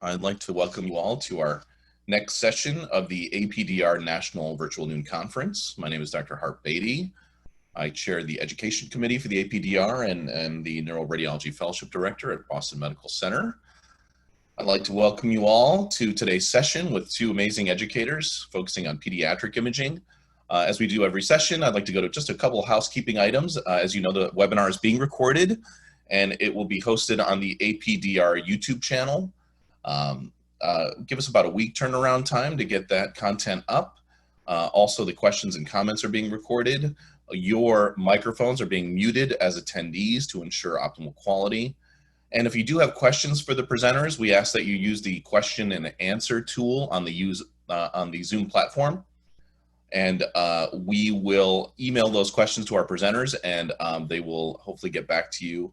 I'd like to welcome you all to our next session of the APDR National Virtual Noon Conference. My name is Dr. Hart Beatty. I chair the Education Committee for the APDR and the Neuroradiology Fellowship Director at Boston Medical Center. I'd like to welcome you all to today's session with two amazing educators focusing on pediatric imaging. As we do every session, I'd like to go to just a couple of housekeeping items. As you know, the webinar is being recorded and it will be hosted on the APDR YouTube channel. Give us about a week turnaround time to get that content up. Also, the questions and comments are being recorded. Your microphones are being muted as attendees to ensure optimal quality. And if you do have questions for the presenters, we ask that you use the question and answer tool on the Zoom platform. And we will email those questions to our presenters, and they will hopefully get back to you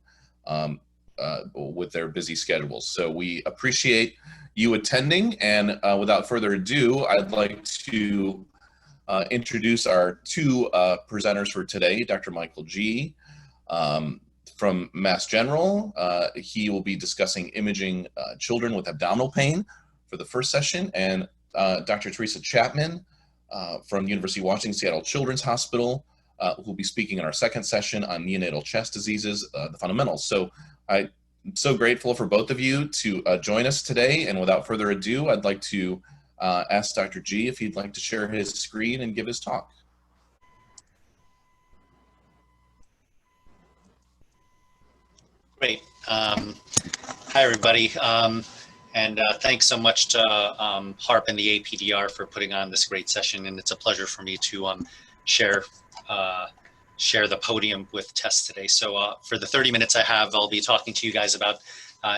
with their busy schedules. So we appreciate you attending, and without further ado, I'd like to introduce our two presenters for today. Dr. Michael G. From Mass General. He will be discussing imaging children with abdominal pain for the first session, and Dr. Teresa Chapman from the University of Washington Seattle Children's Hospital who will be speaking in our second session on neonatal chest diseases, the fundamentals. So I'm so grateful for both of you to join us today, and without further ado, I'd like to ask Dr. G if he'd like to share his screen and give his talk. Great. Hi, everybody. And thanks so much to HARP and the APDR for putting on this great session. And it's a pleasure for me to share the podium with Tess today. So for the 30 minutes I have, I'll be talking to you guys about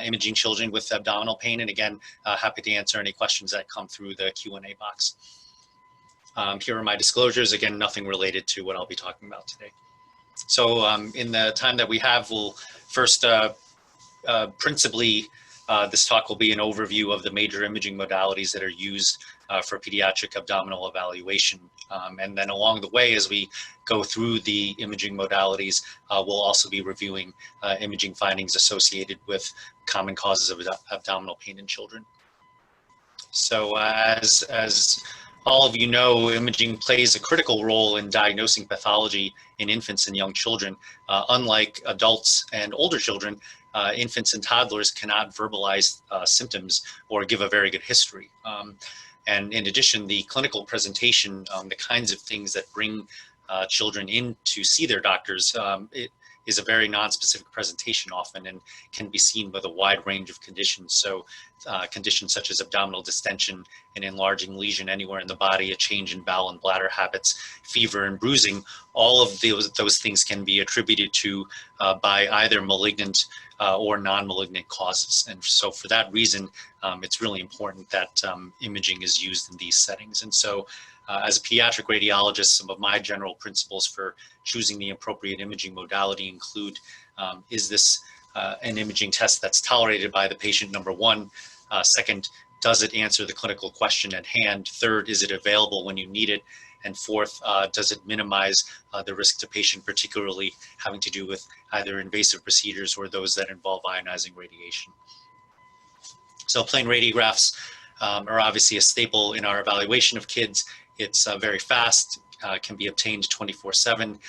imaging children with abdominal pain. And again, happy to answer any questions that come through the Q&A box. Here are my disclosures. Again, nothing related to what I'll be talking about today. So in the time that we have, we'll first principally, this talk will be an overview of the major imaging modalities that are used for pediatric abdominal evaluation. And then along the way, as we go through the imaging modalities, we'll also be reviewing imaging findings associated with common causes of abdominal pain in children. So as all of you know, imaging plays a critical role in diagnosing pathology in infants and young children. Unlike adults and older children, infants and toddlers cannot verbalize symptoms or give a very good history. And in addition, the clinical presentation, the kinds of things that bring children in to see their doctors, it is a very non-specific presentation often and can be seen with a wide range of conditions. So conditions such as abdominal distension, an enlarging lesion anywhere in the body, a change in bowel and bladder habits, fever and bruising, all of those things can be attributed to by either malignant or non-malignant causes. And so for that reason, it's really important that imaging is used in these settings. And so as a pediatric radiologist, some of my general principles for choosing the appropriate imaging modality include, is this an imaging test that's tolerated by the patient, number one? Second, does it answer the clinical question at hand? Third, is it available when you need it? And fourth, does it minimize the risk to patient, particularly having to do with either invasive procedures or those that involve ionizing radiation? So plain radiographs are obviously a staple in our evaluation of kids. It's very fast, can be obtained 24/7,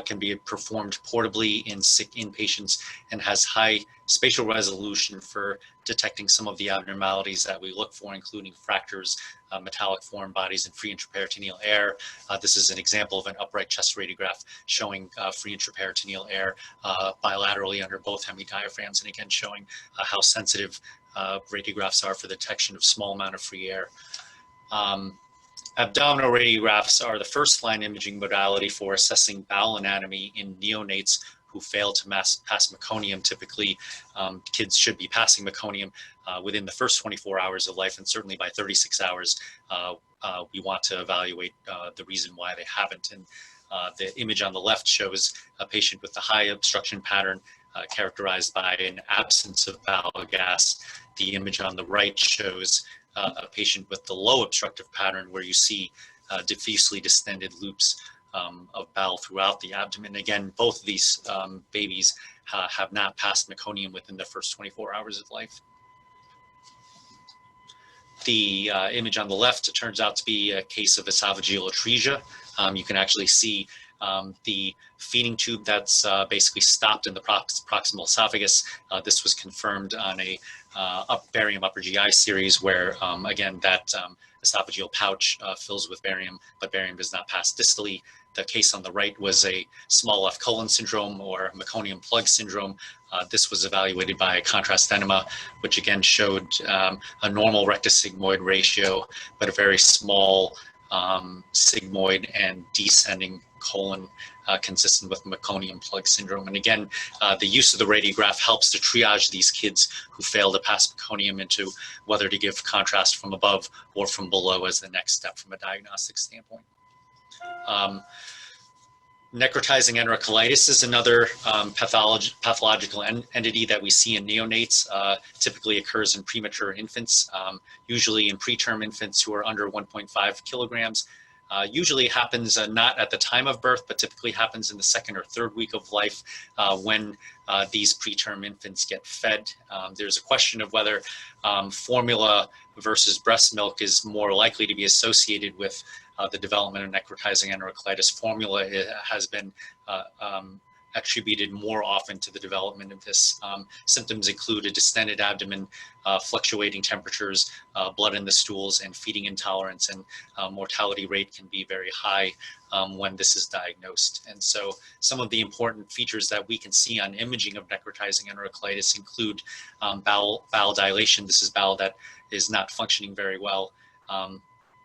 can be performed portably in sick inpatients, and has high spatial resolution for detecting some of the abnormalities that we look for, including fractures, metallic foreign bodies, and free intraperitoneal air. This is an example of an upright chest radiograph showing free intraperitoneal air bilaterally under both hemidiaphragms, and again showing how sensitive radiographs are for the detection of small amount of free air. Abdominal radiographs are the first-line imaging modality for assessing bowel anatomy in neonates who fail to pass meconium. Typically, kids should be passing meconium within the first 24 hours of life, and certainly by 36 hours, we want to evaluate the reason why they haven't. And the image on the left shows a patient with a high obstruction pattern characterized by an absence of bowel gas. The image on the right shows a patient with the low obstructive pattern where you see diffusely distended loops of bowel throughout the abdomen. Again, both of these babies have not passed meconium within the first 24 hours of life. The image on the left, it turns out to be a case of esophageal atresia. You can actually see the feeding tube that's basically stopped in the proximal esophagus. This was confirmed on a barium upper GI series where, again, that esophageal pouch fills with barium, but barium does not pass distally. The case on the right was a small left colon syndrome or meconium plug syndrome. This was evaluated by a contrast enema, which again showed a normal rectus sigmoid ratio, but a very small sigmoid and descending colon consistent with meconium plug syndrome. And again, the use of the radiograph helps to triage these kids who fail to pass meconium into whether to give contrast from above or from below as the next step from a diagnostic standpoint. Necrotizing enterocolitis is another pathological entity that we see in neonates. Typically occurs in premature infants, usually in preterm infants who are under 1.5 kilograms. Usually happens not at the time of birth, but typically happens in the second or third week of life when these preterm infants get fed. There's a question of whether formula versus breast milk is more likely to be associated with the development of necrotizing enterocolitis. Formula has been attributed more often to the development of this. Symptoms include a distended abdomen, fluctuating temperatures, blood in the stools, and feeding intolerance, and mortality rate can be very high when this is diagnosed. And so some of the important features that we can see on imaging of necrotizing enterocolitis include bowel dilation. This is bowel that is not functioning very well.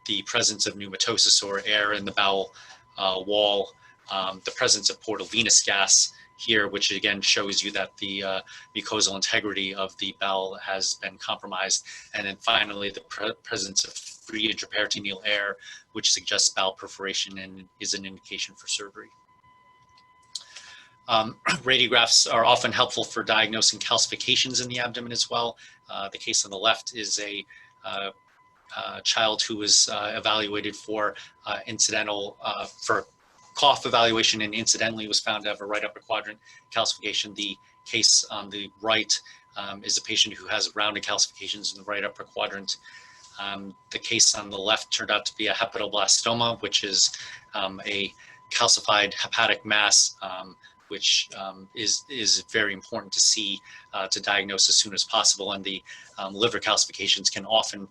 The presence of pneumatosis or air in the bowel wall, the presence of portal venous gas here, which again shows you that the mucosal integrity of the bowel has been compromised. And then finally, the presence of free intraperitoneal air, which suggests bowel perforation and is an indication for surgery. Radiographs are often helpful for diagnosing calcifications in the abdomen as well. The case on the left is a child who was evaluated for for cough evaluation and incidentally was found to have a right upper quadrant calcification. The case on the right is a patient who has rounded calcifications in the right upper quadrant. The case on the left turned out to be a hepatoblastoma, which is a calcified hepatic mass, which is very important to see to diagnose as soon as possible. And the liver calcifications can often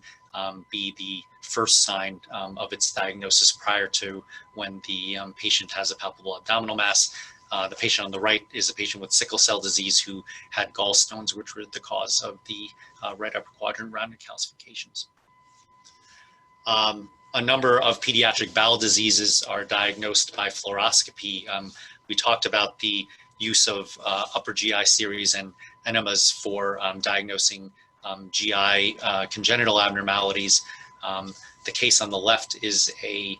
be the first sign of its diagnosis prior to when the patient has a palpable abdominal mass. The patient on the right is a patient with sickle cell disease who had gallstones, which were the cause of the right upper quadrant rounded calcifications. A number of pediatric bowel diseases are diagnosed by fluoroscopy. We talked about the use of upper GI series and enemas for diagnosing GI congenital abnormalities. The case on the left is a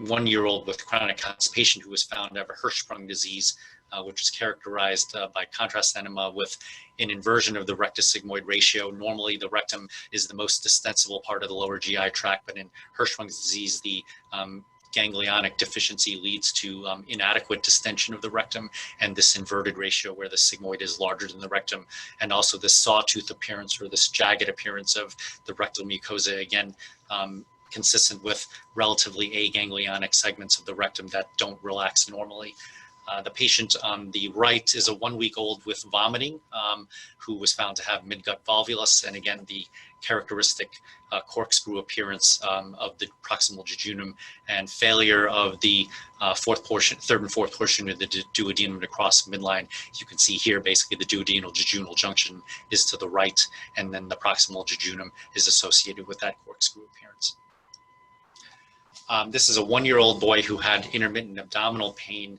1-year-old with chronic constipation who was found to have a Hirschsprung disease, which is characterized by contrast enema with an inversion of the rectus sigmoid ratio. Normally, the rectum is the most distensible part of the lower GI tract, but in Hirschsprung's disease, the ganglionic deficiency leads to inadequate distension of the rectum and this inverted ratio where the sigmoid is larger than the rectum, and also this sawtooth appearance or this jagged appearance of the rectal mucosa, again, consistent with relatively aganglionic segments of the rectum that don't relax normally. The patient on the right is a 1-week-old with vomiting who was found to have midgut volvulus, and again, the characteristic corkscrew appearance of the proximal jejunum and failure of the third and fourth portion of the duodenum to cross midline. You can see here, basically the duodenal jejunal junction is to the right, and then the proximal jejunum is associated with that corkscrew appearance. This is a 1-year-old boy who had intermittent abdominal pain.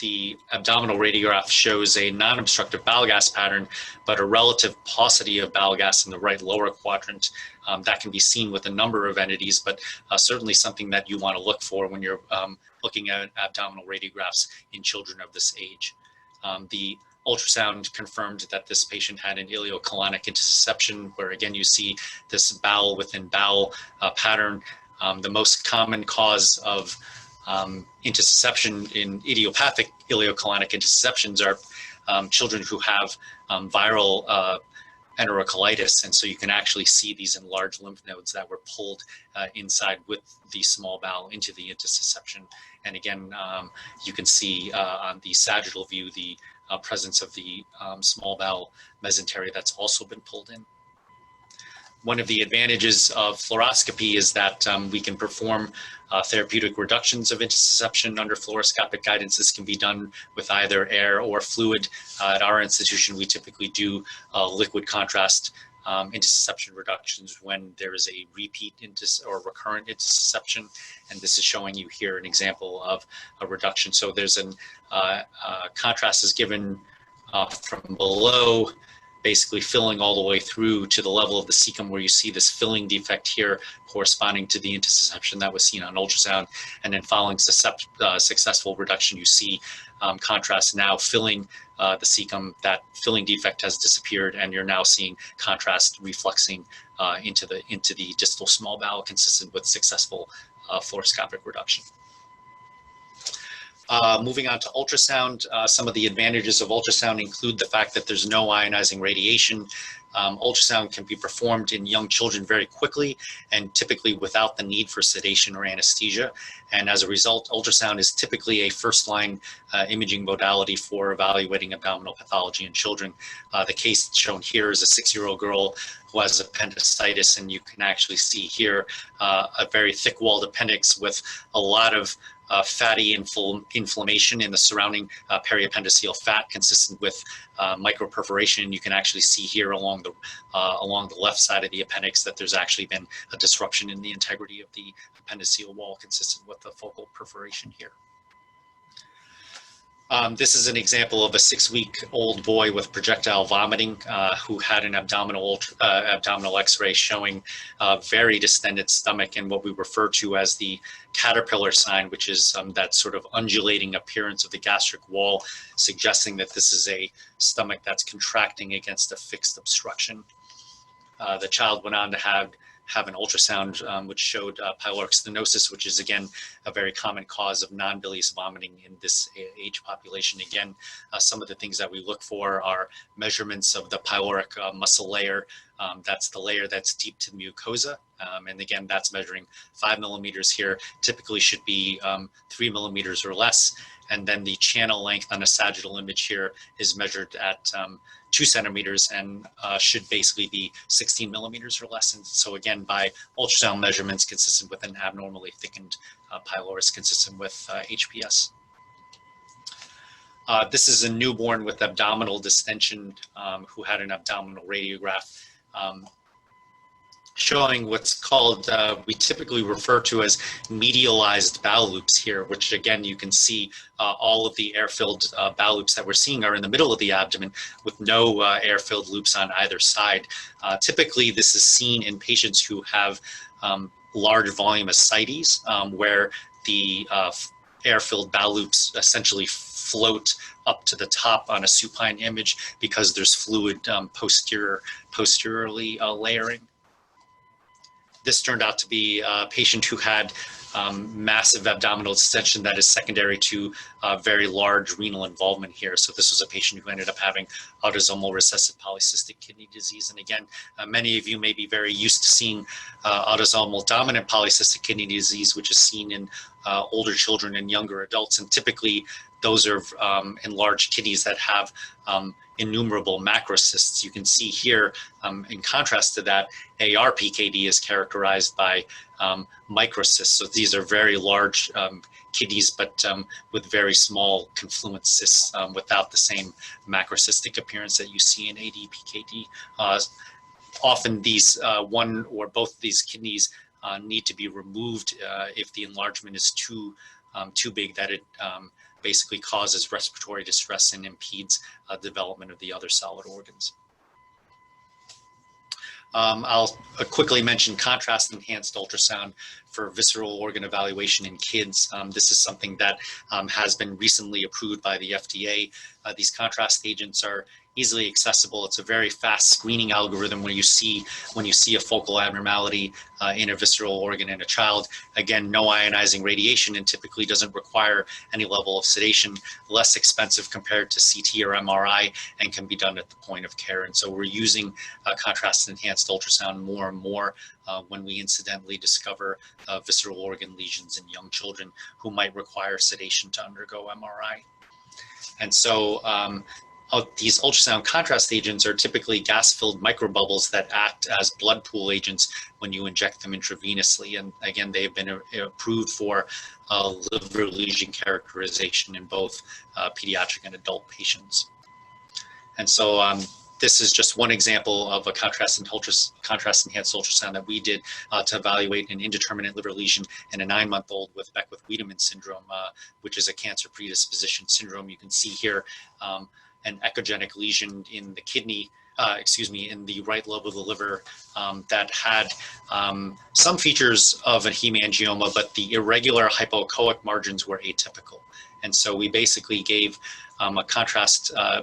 The abdominal radiograph shows a non-obstructive bowel gas pattern, but a relative paucity of bowel gas in the right lower quadrant. That can be seen with a number of entities, but certainly something that you want to look for when you're looking at abdominal radiographs in children of this age. The ultrasound confirmed that this patient had an ileocolonic intussusception, where again you see this bowel within bowel pattern. The most common cause of intussusception in idiopathic ileocolonic intussusceptions are children who have viral enterocolitis, and so you can actually see these enlarged lymph nodes that were pulled inside with the small bowel into the intussusception. And again, you can see on the sagittal view the presence of the small bowel mesentery that's also been pulled in. One of the advantages of fluoroscopy is that we can perform therapeutic reductions of intussusception under fluoroscopic guidance. This can be done with either air or fluid. At our institution, we typically do liquid contrast intussusception reductions when there is a repeat or recurrent intussusception. And this is showing you here an example of a reduction. So there's an contrast is given from below, basically filling all the way through to the level of the cecum, where you see this filling defect here corresponding to the intussusception that was seen on ultrasound. And then following successful reduction, you see contrast now filling the cecum. That filling defect has disappeared, and you're now seeing contrast refluxing into the distal small bowel, consistent with successful fluoroscopic reduction. Moving on to ultrasound, some of the advantages of ultrasound include the fact that there's no ionizing radiation. Ultrasound can be performed in young children very quickly and typically without the need for sedation or anesthesia. And as a result, ultrasound is typically a first-line imaging modality for evaluating abdominal pathology in children. The case shown here is a 6-year-old girl who has appendicitis, and you can actually see here a very thick-walled appendix with a lot of fatty inflammation in the surrounding periappendiceal fat, consistent with microperforation. You can actually see here along the left side of the appendix that there's actually been a disruption in the integrity of the appendiceal wall, consistent with the focal perforation here. This is an example of a 6-week-old boy with projectile vomiting who had an abdominal X-ray showing a very distended stomach and what we refer to as the caterpillar sign, which is that sort of undulating appearance of the gastric wall, suggesting that this is a stomach that's contracting against a fixed obstruction. The child went on to have an ultrasound which showed pyloric stenosis, which is again a very common cause of non-bilious vomiting in this age population. Again, some of the things that we look for are measurements of the pyloric muscle layer. That's the layer that's deep to the mucosa. And again, that's measuring 5 millimeters here, typically should be 3 millimeters or less. And then the channel length on a sagittal image here is measured at 2 centimeters and should basically be 16 millimeters or less. And so again, by ultrasound measurements consistent with an abnormally thickened pylorus, consistent with HPS. This is a newborn with abdominal distension who had an abdominal radiograph showing what's called, we typically refer to as medialized bowel loops here, which again, you can see all of the air-filled bowel loops that we're seeing are in the middle of the abdomen with no air-filled loops on either side. Typically, this is seen in patients who have large volume ascites, where the air-filled bowel loops essentially float up to the top on a supine image because there's fluid posteriorly layering. This turned out to be a patient who had massive abdominal distension that is secondary to very large renal involvement here. So this was a patient who ended up having autosomal recessive polycystic kidney disease. And again, many of you may be very used to seeing autosomal dominant polycystic kidney disease, which is seen in older children and younger adults. And typically, those are enlarged kidneys that have innumerable macrocysts. You can see here, in contrast to that, ARPKD is characterized by microcysts. So these are very large kidneys, but with very small confluent cysts without the same macrocystic appearance that you see in ADPKD. Often these one or both of these kidneys need to be removed if the enlargement is too big that it basically causes respiratory distress and impedes development of the other solid organs. I'll quickly mention contrast-enhanced ultrasound for visceral organ evaluation in kids. This is something that has been recently approved by the FDA. These contrast agents are easily accessible. It's a very fast screening algorithm when you see a focal abnormality in a visceral organ in a child. Again, no ionizing radiation and typically doesn't require any level of sedation, less expensive compared to CT or MRI, and can be done at the point of care. And so we're using contrast-enhanced ultrasound more and more when we incidentally discover visceral organ lesions in young children who might require sedation to undergo MRI. And so these ultrasound contrast agents are typically gas-filled microbubbles that act as blood pool agents when you inject them intravenously. And again, they have been approved for liver lesion characterization in both pediatric and adult patients. And so this is just one example of a contrast-enhanced ultrasound that we did to evaluate an indeterminate liver lesion in a 9-month-old with Beckwith-Wiedemann syndrome, which is a cancer predisposition syndrome. You can see here an echogenic lesion in the kidney, in the right lobe of the liver that had some features of a hemangioma, but the irregular hypoechoic margins were atypical. And so we basically gave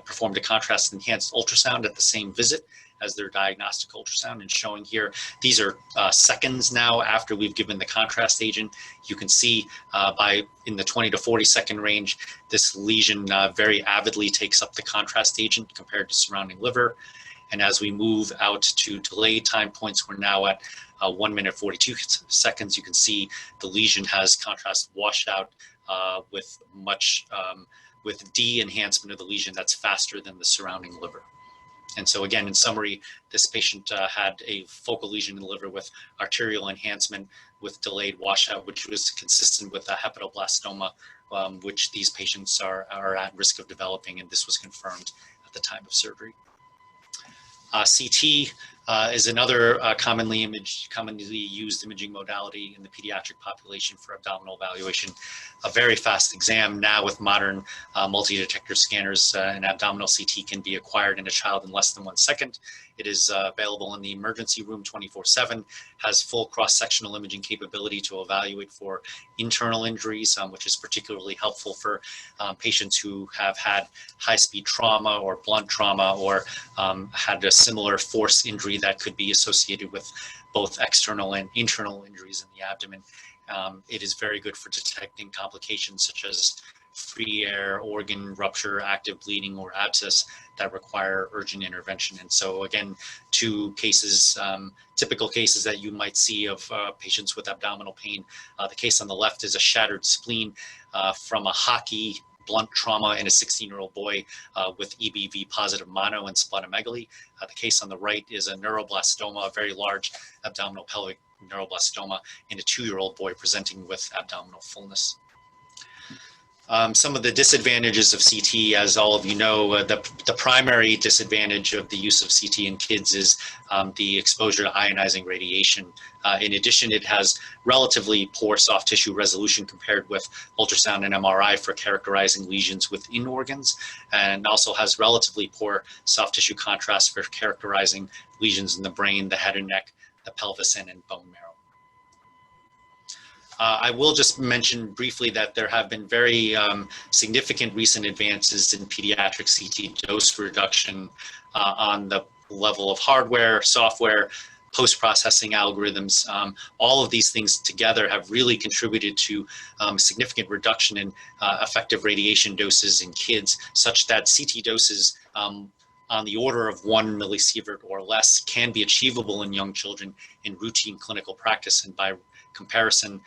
performed a contrast-enhanced ultrasound at the same visit as their diagnostic ultrasound. And showing here, these are seconds now after we've given the contrast agent. You can see in the 20 to 40 second range, this lesion very avidly takes up the contrast agent compared to surrounding liver. And as we move out to delayed time points, we're now at 1 minute 42 seconds. You can see the lesion has contrast washed out with de-enhancement of the lesion that's faster than the surrounding liver. And so again, in summary, this patient had a focal lesion in the liver with arterial enhancement with delayed washout, which was consistent with a hepatoblastoma, which these patients are at risk of developing, and this was confirmed at the time of surgery. CT is another commonly used imaging modality in the pediatric population for abdominal evaluation. A very fast exam now with modern multi-detector scanners. An abdominal CT can be acquired in a child in less than 1 second. It is available in the emergency room 24/7, has full cross-sectional imaging capability to evaluate for internal injuries, which is particularly helpful for patients who have had high-speed trauma or blunt trauma or had a similar force injury that could be associated with both external and internal injuries in the abdomen. It is very good for detecting complications such as free air, organ rupture, active bleeding, or abscess that require urgent intervention. And so again, 2 cases, typical cases that you might see of patients with abdominal pain. The case on the left is a shattered spleen from a hockey blunt trauma in a 16-year-old boy with EBV positive mono and splenomegaly. The case on the right is a neuroblastoma, a very large abdominal pelvic neuroblastoma in a 2-year-old boy presenting with abdominal fullness. Some of the disadvantages of CT, as all of you know, the primary disadvantage of the use of CT in kids is the exposure to ionizing radiation. In addition, it has relatively poor soft tissue resolution compared with ultrasound and MRI for characterizing lesions within organs, and also has relatively poor soft tissue contrast for characterizing lesions in the brain, the head and neck, the pelvis, and in bone marrow. I will just mention briefly that there have been very significant recent advances in pediatric CT dose reduction on the level of hardware, software, post-processing algorithms. All of these things together have really contributed to significant reduction in effective radiation doses in kids, such that CT doses on the order of 1 millisievert or less can be achievable in young children in routine clinical practice. And by comparison,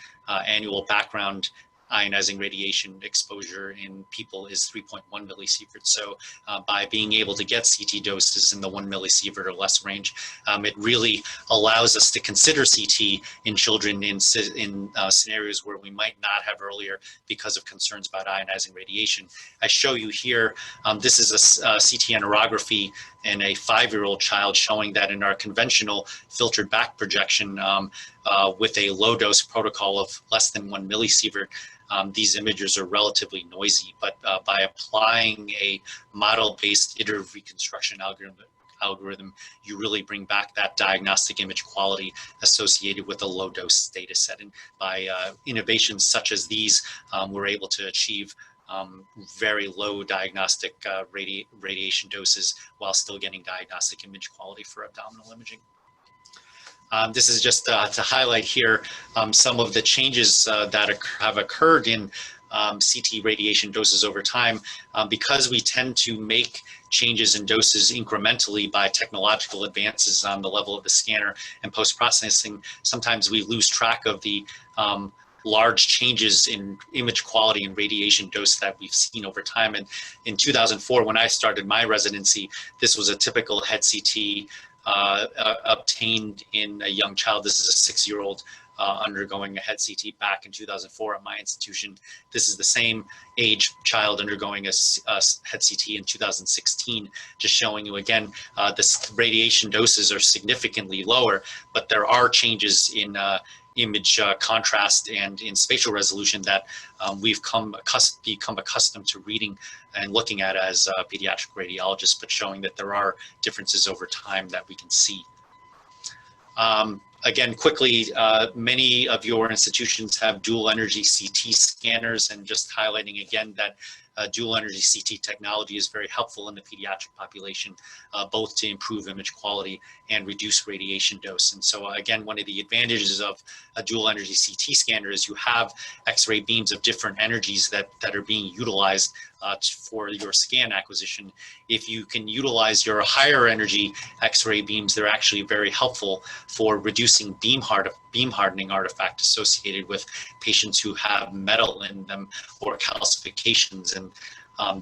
annual background ionizing radiation exposure in people is 3.1 millisieverts. So by being able to get CT doses in the 1 millisievert or less range, it really allows us to consider CT in children in scenarios where we might not have earlier because of concerns about ionizing radiation. I show you here, this is a CT enterography in a 5-year-old child, showing that in our conventional filtered back projection with a low dose protocol of less than 1 millisievert, these images are relatively noisy, but by applying a model-based iterative reconstruction algorithm, you really bring back that diagnostic image quality associated with a low-dose data set. And by innovations such as these, we're able to achieve very low diagnostic radiation doses while still getting diagnostic image quality for abdominal imaging. This is just to highlight here some of the changes that have occurred in CT radiation doses over time, because we tend to make changes in doses incrementally by technological advances on the level of the scanner and post-processing. Sometimes we lose track of the large changes in image quality and radiation dose that we've seen over time. And in 2004, when I started my residency, this was a typical head CT obtained in a young child. This is a 6-year-old undergoing a head CT back in 2004 at my institution. This is the same age child undergoing a head CT in 2016, just showing you again, the radiation doses are significantly lower, but there are changes in image contrast and in spatial resolution that we've become accustomed to reading and looking at as pediatric radiologists, but showing that there are differences over time that we can see. Again, quickly, many of your institutions have dual energy CT scanners, and just highlighting again that dual energy CT technology is very helpful in the pediatric population, both to improve image quality and reduce radiation dose. And so again, one of the advantages of a dual energy CT scanner is you have X-ray beams of different energies that are being utilized for your scan acquisition. If you can utilize your higher energy X-ray beams, they're actually very helpful for reducing beam hardening artifact associated with patients who have metal in them or calcifications. And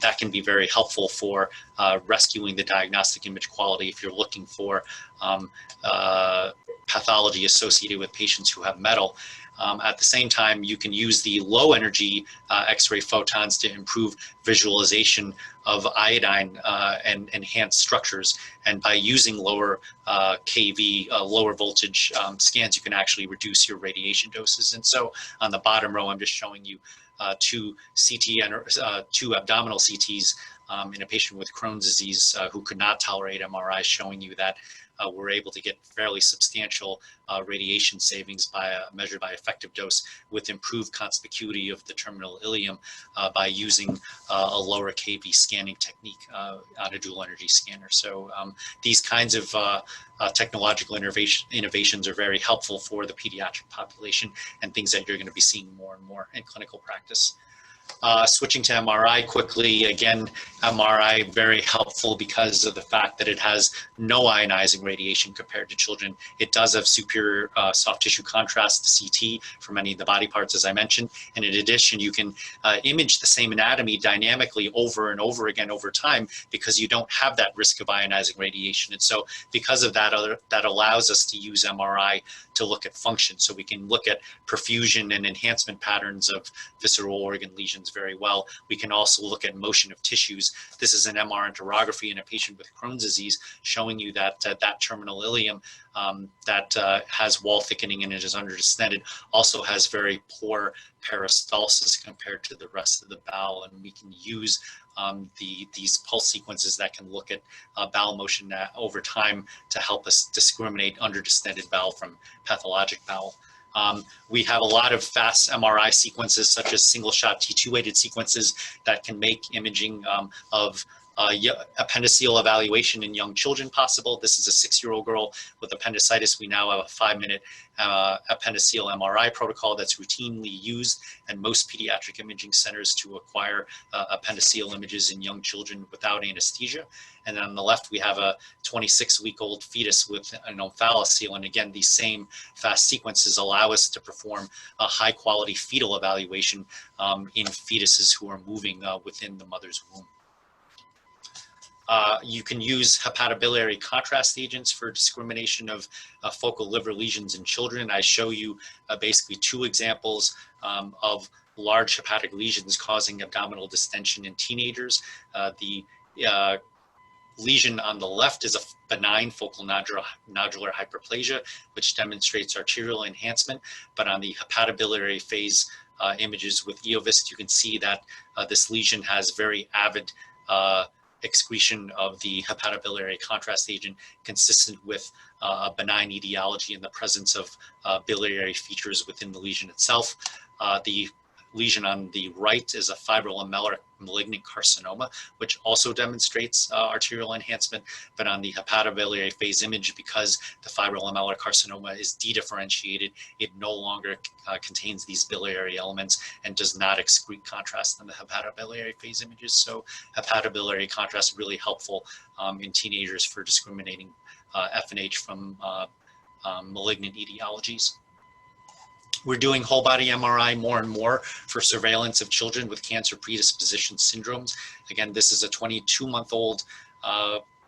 that can be very helpful for rescuing the diagnostic image quality if you're looking for pathology associated with patients who have metal. At the same time, you can use the low energy X-ray photons to improve visualization of iodine and enhanced structures. And by using lower kV, lower voltage scans, you can actually reduce your radiation doses. And so on the bottom row, I'm just showing you two abdominal CTs in a patient with Crohn's disease who could not tolerate MRI, showing you that we're able to get fairly substantial radiation savings measured by effective dose with improved conspicuity of the terminal ileum by using a lower kV scanning technique on a dual energy scanner. So these kinds of technological innovations are very helpful for the pediatric population and things that you're going to be seeing more and more in clinical practice. Switching to MRI quickly, again, MRI very helpful because of the fact that it has no ionizing radiation compared to children. It does have superior soft tissue contrast to CT for many of the body parts, as I mentioned. And in addition, you can image the same anatomy dynamically over and over again over time because you don't have that risk of ionizing radiation. And so because of that, that allows us to use MRI to look at function. So we can look at perfusion and enhancement patterns of visceral organ lesions very well. We can also look at motion of tissues. This is an MR enterography in a patient with Crohn's disease, showing you that that terminal ileum that has wall thickening and it is underdistended also has very poor peristalsis compared to the rest of the bowel. And we can use these pulse sequences that can look at bowel motion over time to help us discriminate underdistended bowel from pathologic bowel. We have a lot of fast MRI sequences, such as single-shot T2-weighted sequences that can make imaging of appendiceal evaluation in young children possible. This is a 6-year-old girl with appendicitis. We now have a 5-minute appendiceal MRI protocol that's routinely used in most pediatric imaging centers to acquire appendiceal images in young children without anesthesia. And then on the left, we have a 26-week-old fetus with an omphalocele. And again, these same fast sequences allow us to perform a high-quality fetal evaluation in fetuses who are moving within the mother's womb. You can use hepatobiliary contrast agents for discrimination of focal liver lesions in children. I show you basically 2 examples of large hepatic lesions causing abdominal distension in teenagers. The lesion on the left is a benign focal nodular hyperplasia, which demonstrates arterial enhancement. But on the hepatobiliary phase images with EOVIST, you can see that this lesion has very avid excretion of the hepatobiliary contrast agent consistent with a benign etiology in the presence of biliary features within the lesion itself. The lesion on the right is a fibrolamellar malignant carcinoma, which also demonstrates arterial enhancement. But on the hepatobiliary phase image, because the fibrolamellar carcinoma is dedifferentiated, it no longer contains these biliary elements and does not excrete contrast in the hepatobiliary phase images. So hepatobiliary contrast is really helpful in teenagers for discriminating FNH from malignant etiologies. We're doing whole body MRI more and more for surveillance of children with cancer predisposition syndromes. Again, this is a 22-month-old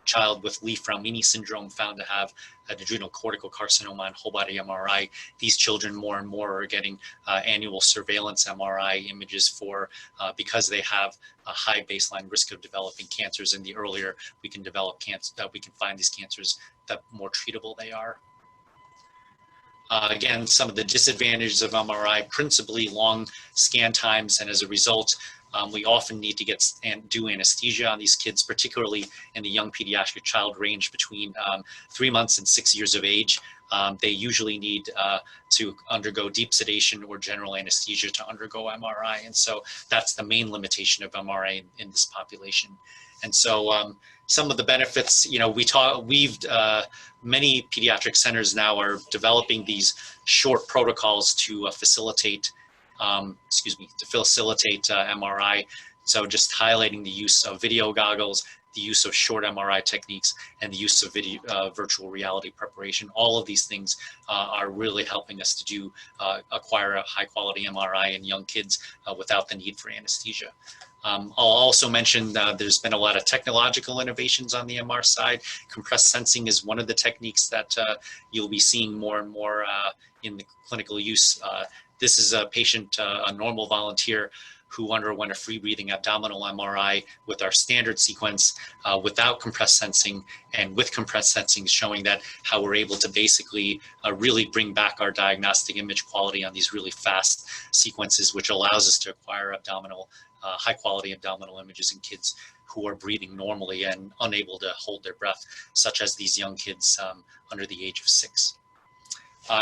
child with Li-Fraumeni syndrome found to have an adrenocortical carcinoma on whole body MRI. These children more and more are getting annual surveillance MRI images for because they have a high baseline risk of developing cancers, and the earlier we can develop cancer, we can find these cancers, the more treatable they are. Again, some of the disadvantages of MRI, principally long scan times, and as a result, we often need to do anesthesia on these kids, particularly in the young pediatric child range between 3 months and 6 years of age. They usually need to undergo deep sedation or general anesthesia to undergo MRI, and so that's the main limitation of MRI in this population. And so some of the benefits, you know, many pediatric centers now are developing these short protocols to facilitate MRI. So just highlighting the use of video goggles, the use of short MRI techniques, and the use of virtual reality preparation. All of these things are really helping us to acquire a high quality MRI in young kids without the need for anesthesia. I'll also mention there's been a lot of technological innovations on the MR side. Compressed sensing is one of the techniques that you'll be seeing more and more in the clinical use. This is a patient, a normal volunteer, who underwent a free breathing abdominal MRI with our standard sequence without compressed sensing, and with compressed sensing showing that how we're able to basically really bring back our diagnostic image quality on these really fast sequences, which allows us to acquire abdominal, high quality abdominal images in kids who are breathing normally and unable to hold their breath, such as these young kids under the age of 6.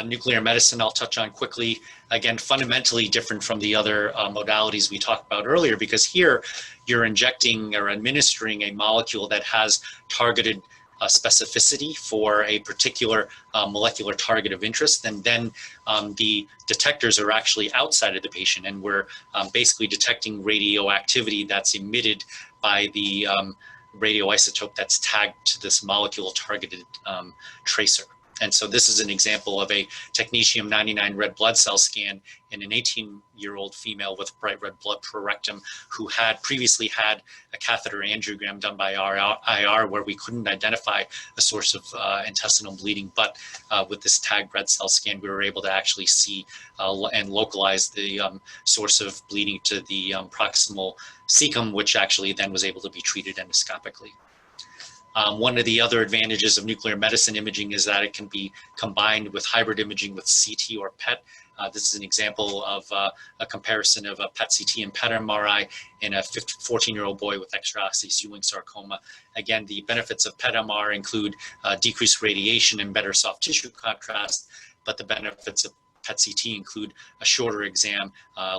Nuclear medicine, I'll touch on quickly. Again, fundamentally different from the other modalities we talked about earlier, because here you're injecting or administering a molecule that has targeted specificity for a particular molecular target of interest, and then the detectors are actually outside of the patient, and we're basically detecting radioactivity that's emitted by the radioisotope that's tagged to this molecule targeted tracer. And so this is an example of a technetium-99 red blood cell scan in an 18-year-old female with bright red blood per rectum who had previously had a catheter angiogram done by IR where we couldn't identify a source of intestinal bleeding. But with this tagged red cell scan, we were able to actually see and localize the source of bleeding to the proximal cecum, which actually then was able to be treated endoscopically. One of the other advantages of nuclear medicine imaging is that it can be combined with hybrid imaging with CT or PET. This is an example of a comparison of a PET CT and PET MRI in a 14-year-old boy with extraosseous Ewing sarcoma. Again, the benefits of PET MR include decreased radiation and better soft tissue contrast, but the benefits of PET CT include a shorter exam,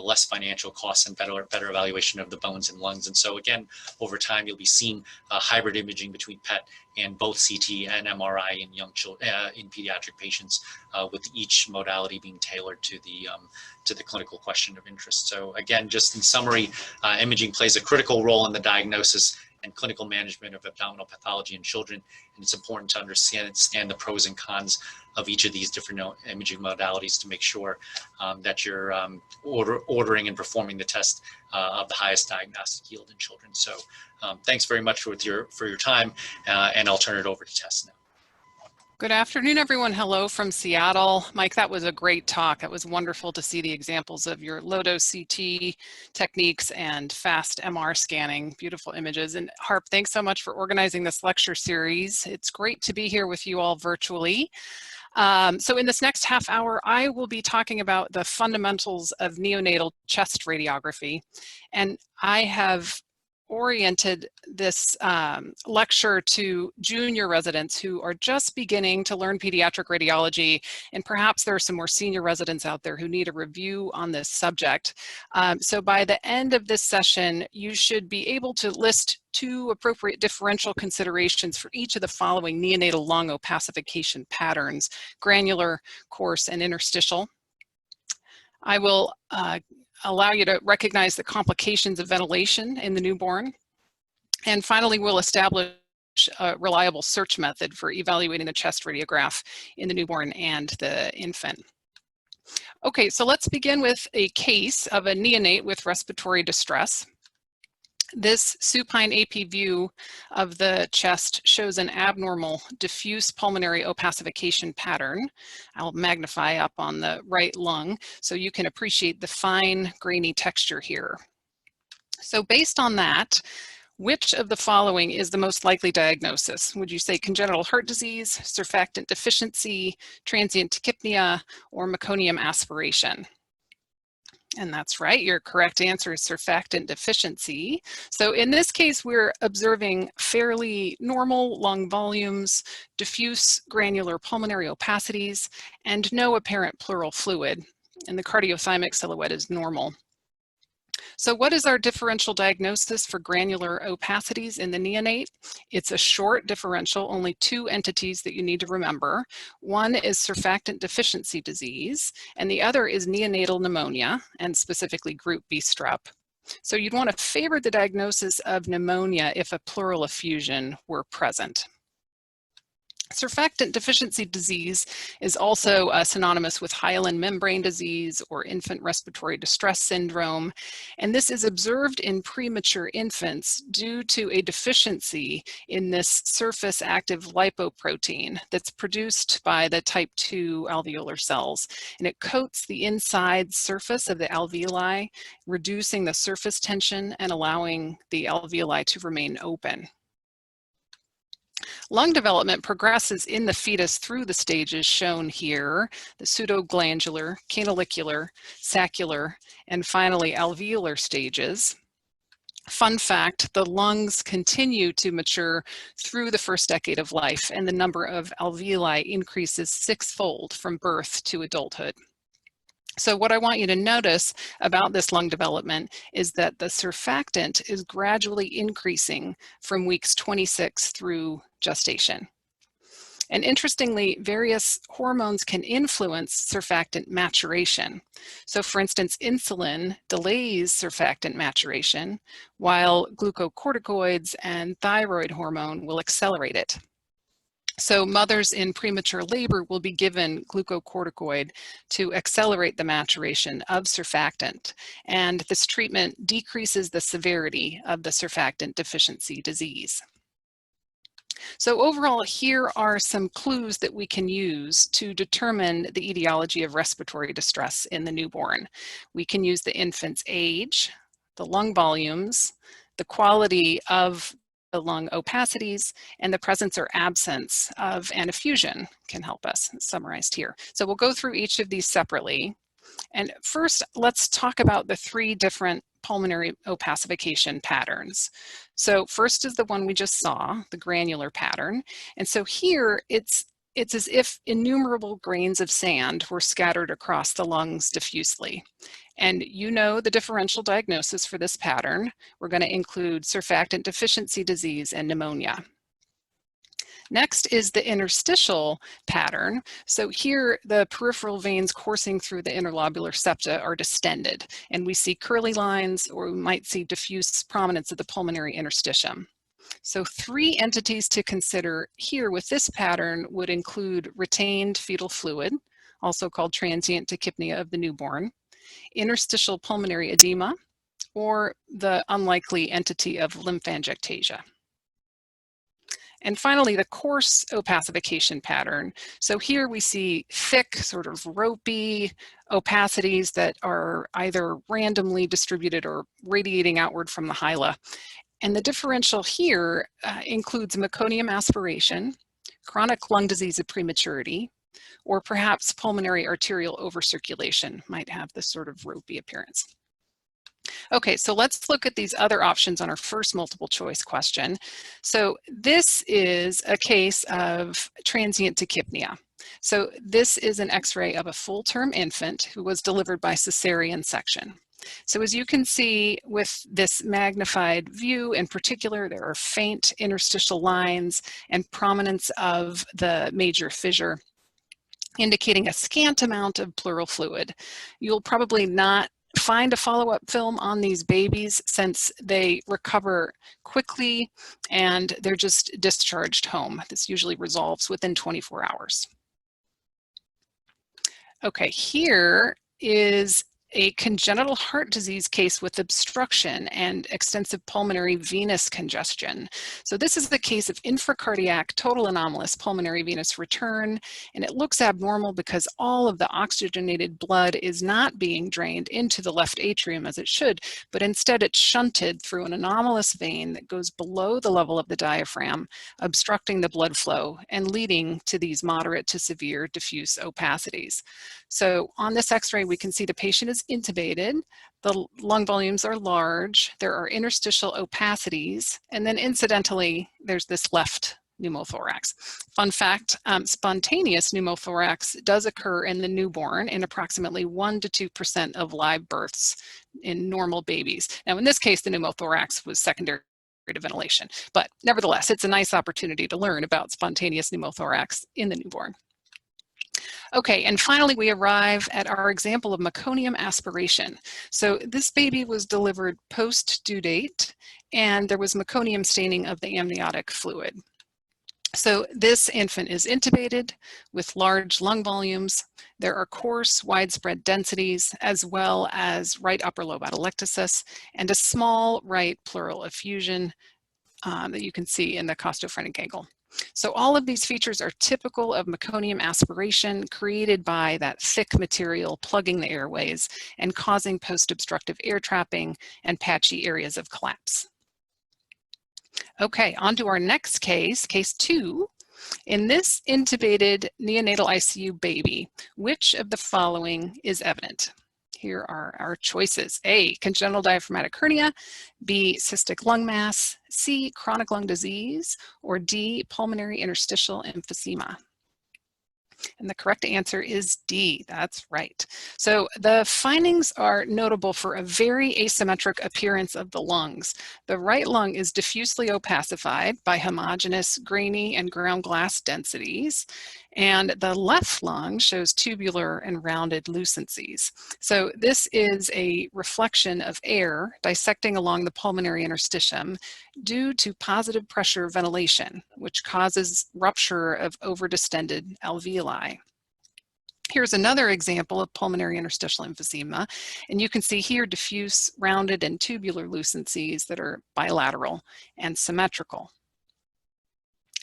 less financial costs, and better evaluation of the bones and lungs. And so again, over time, you'll be seeing hybrid imaging between PET and both CT and MRI in young children, in pediatric patients, with each modality being tailored to the clinical question of interest. So again, just in summary, imaging plays a critical role in the diagnosis and clinical management of abdominal pathology in children, and it's important to understand the pros and cons of each of these different imaging modalities to make sure that you're ordering and performing the test of the highest diagnostic yield in children. So thanks very much for your time, and I'll turn it over to Tess now. Good afternoon, everyone. Hello from Seattle. Mike, that was a great talk. It was wonderful to see the examples of your low-dose CT techniques and fast MR scanning, beautiful images. And Harp, thanks so much for organizing this lecture series. It's great to be here with you all virtually. So in this next half hour, I will be talking about the fundamentals of neonatal chest radiography. And I have oriented this lecture to junior residents who are just beginning to learn pediatric radiology, and perhaps there are some more senior residents out there who need a review on this subject. So by the end of this session, you should be able to list 2 appropriate differential considerations for each of the following neonatal lung opacification patterns: granular, coarse, and interstitial. I will allow you to recognize the complications of ventilation in the newborn. And finally, we'll establish a reliable search method for evaluating the chest radiograph in the newborn and the infant. Okay, so let's begin with a case of a neonate with respiratory distress. This supine AP view of the chest shows an abnormal diffuse pulmonary opacification pattern. I'll magnify up on the right lung so you can appreciate the fine grainy texture here. So based on that, which of the following is the most likely diagnosis? Would you say congenital heart disease, surfactant deficiency, transient tachypnea, or meconium aspiration? And that's right, your correct answer is surfactant deficiency. So in this case, we're observing fairly normal lung volumes, diffuse granular pulmonary opacities, and no apparent pleural fluid. And the cardiothymic silhouette is normal. So what is our differential diagnosis for granular opacities in the neonate? It's a short differential, only 2 entities that you need to remember. One is surfactant deficiency disease, and the other is neonatal pneumonia, and specifically group B strep. So you'd want to favor the diagnosis of pneumonia if a pleural effusion were present. Surfactant deficiency disease is also synonymous with hyaline membrane disease or infant respiratory distress syndrome, and this is observed in premature infants due to a deficiency in this surface active lipoprotein that's produced by the type 2 alveolar cells, and it coats the inside surface of the alveoli, reducing the surface tension and allowing the alveoli to remain open. Lung development progresses in the fetus through the stages shown here: the pseudoglandular, canalicular, saccular, and finally alveolar stages. Fun fact, the lungs continue to mature through the first decade of life, and the number of alveoli increases 6-fold from birth to adulthood. So what I want you to notice about this lung development is that the surfactant is gradually increasing from weeks 26 through gestation. And interestingly, various hormones can influence surfactant maturation. So for instance, insulin delays surfactant maturation, while glucocorticoids and thyroid hormone will accelerate it. So mothers in premature labor will be given glucocorticoid to accelerate the maturation of surfactant, and this treatment decreases the severity of the surfactant deficiency disease. So overall, here are some clues that we can use to determine the etiology of respiratory distress in the newborn. We can use the infant's age, the lung volumes, the quality of the lung opacities, and the presence or absence of an effusion can help us, summarized here. So we'll go through each of these separately. And first, let's talk about the 3 different pulmonary opacification patterns. So first is the one we just saw, the granular pattern. And so here, it's as if innumerable grains of sand were scattered across the lungs diffusely. And you know the differential diagnosis for this pattern. We're going to include surfactant deficiency disease and pneumonia. Next is the interstitial pattern. So here, the peripheral veins coursing through the interlobular septa are distended, and we see curly lines, or we might see diffuse prominence of the pulmonary interstitium. So 3 entities to consider here with this pattern would include retained fetal fluid, also called transient tachypnea of the newborn, interstitial pulmonary edema, or the unlikely entity of lymphangiectasia. And finally, the coarse opacification pattern. So here we see thick, sort of ropey opacities that are either randomly distributed or radiating outward from the hyla. And the differential here includes meconium aspiration, chronic lung disease of prematurity, or perhaps pulmonary arterial overcirculation might have this sort of ropey appearance. Okay, so let's look at these other options on our first multiple choice question. So this is a case of transient tachypnea. So this is an X-ray of a full-term infant who was delivered by cesarean section. So as you can see with this magnified view in particular, there are faint interstitial lines and prominence of the major fissure, indicating a scant amount of pleural fluid. You'll probably not find a follow-up film on these babies since they recover quickly and they're just discharged home. This usually resolves within 24 hours. Okay, here is a congenital heart disease case with obstruction and extensive pulmonary venous congestion. So this is the case of infracardiac total anomalous pulmonary venous return, and it looks abnormal because all of the oxygenated blood is not being drained into the left atrium as it should, but instead it's shunted through an anomalous vein that goes below the level of the diaphragm, obstructing the blood flow and leading to these moderate to severe diffuse opacities. So on this X-ray, we can see the patient is intubated, the lung volumes are large, there are interstitial opacities, and then incidentally, there's this left pneumothorax. Fun fact, spontaneous pneumothorax does occur in the newborn in approximately 1 to 2% of live births in normal babies. Now in this case, the pneumothorax was secondary to ventilation, but nevertheless, it's a nice opportunity to learn about spontaneous pneumothorax in the newborn. Okay, and finally we arrive at our example of meconium aspiration. So this baby was delivered post due date and there was meconium staining of the amniotic fluid. So this infant is intubated with large lung volumes. There are coarse, widespread densities, as well as right upper lobe atelectasis and a small right pleural effusion that you can see in the costophrenic angle. So all of these features are typical of meconium aspiration created by that thick material plugging the airways and causing post-obstructive air trapping and patchy areas of collapse. Okay, on to our next case, case 2. In this intubated neonatal ICU baby, which of the following is evident? Here are our choices. A, congenital diaphragmatic hernia, B, cystic lung mass, C, chronic lung disease, or D, pulmonary interstitial emphysema. And the correct answer is D, that's right. So the findings are notable for a very asymmetric appearance of the lungs. The right lung is diffusely opacified by homogeneous grainy and ground glass densities, and the left lung shows tubular and rounded lucencies. So this is a reflection of air dissecting along the pulmonary interstitium due to positive pressure ventilation, which causes rupture of overdistended alveoli. Here's another example of pulmonary interstitial emphysema, and you can see here diffuse, rounded, and tubular lucencies that are bilateral and symmetrical.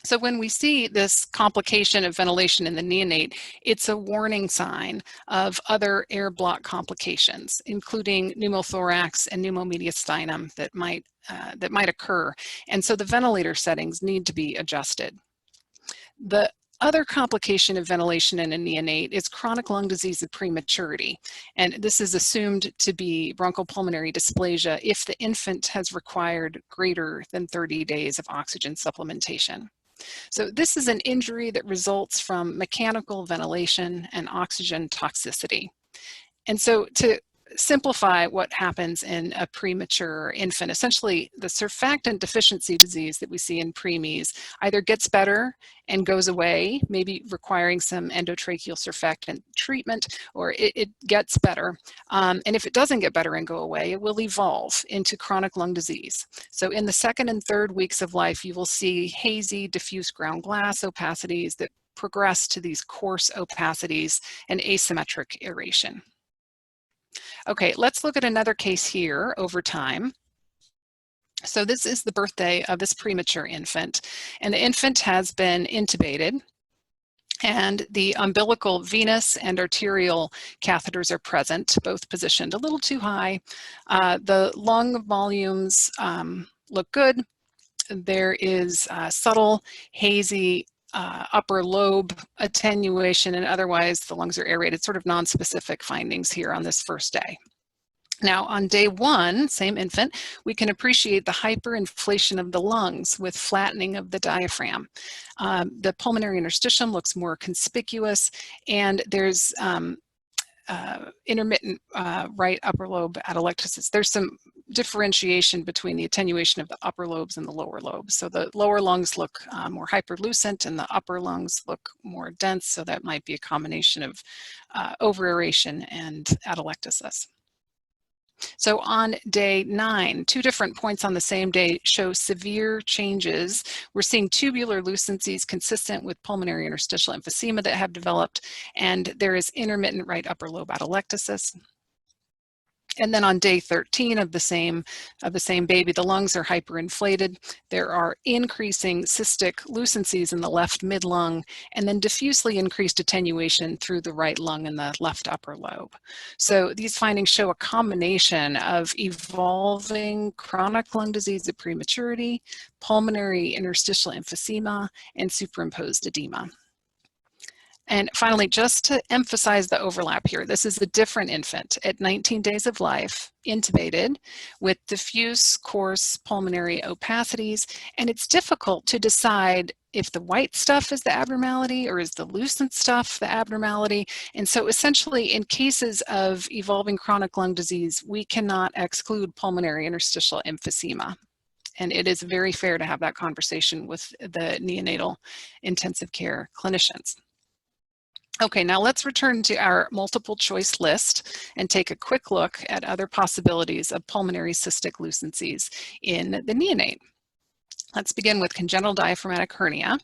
So when we see this complication of ventilation in the neonate, it's a warning sign of other air block complications, including pneumothorax and pneumomediastinum that might occur. And so the ventilator settings need to be adjusted. The other complication of ventilation in a neonate is chronic lung disease of prematurity. And this is assumed to be bronchopulmonary dysplasia if the infant has required greater than 30 days of oxygen supplementation. So this is an injury that results from mechanical ventilation and oxygen toxicity. And so to simplify what happens in a premature infant, essentially the surfactant deficiency disease that we see in preemies either gets better and goes away, maybe requiring some endotracheal surfactant treatment, or it gets better. And if it doesn't get better and go away, it will evolve into chronic lung disease. So in the 2nd and 3rd weeks of life, you will see hazy, diffuse ground glass opacities that progress to these coarse opacities and asymmetric aeration. Okay, let's look at another case here over time. So this is the birthday of this premature infant, and the infant has been intubated, and the umbilical venous and arterial catheters are present, both positioned a little too high. The lung volumes look good. There is subtle, hazy upper lobe attenuation, and otherwise the lungs are aerated, sort of non-specific findings here on this first day. Now, on day 1, same infant, we can appreciate the hyperinflation of the lungs with flattening of the diaphragm. The pulmonary interstitium looks more conspicuous, and there's intermittent right upper lobe atelectasis. There's some differentiation between the attenuation of the upper lobes and the lower lobes. So the lower lungs look more hyperlucent and the upper lungs look more dense. So that might be a combination of overaeration and atelectasis. So on day 9, 2 different points on the same day show severe changes. We're seeing tubular lucencies consistent with pulmonary interstitial emphysema that have developed, and there is intermittent right upper lobe atelectasis. And then on day 13 of the same baby, the lungs are hyperinflated. There are increasing cystic lucencies in the left mid-lung, and then diffusely increased attenuation through the right lung and the left upper lobe. So these findings show a combination of evolving chronic lung disease at prematurity, pulmonary interstitial emphysema, and superimposed edema. And finally, just to emphasize the overlap here, this is a different infant at 19 days of life, intubated, with diffuse coarse pulmonary opacities, and it's difficult to decide if the white stuff is the abnormality or is the lucent stuff the abnormality. And so essentially, in cases of evolving chronic lung disease, we cannot exclude pulmonary interstitial emphysema. And it is very fair to have that conversation with the neonatal intensive care clinicians. Okay, now let's return to our multiple choice list and take a quick look at other possibilities of pulmonary cystic lucencies in the neonate. Let's begin with congenital diaphragmatic hernia.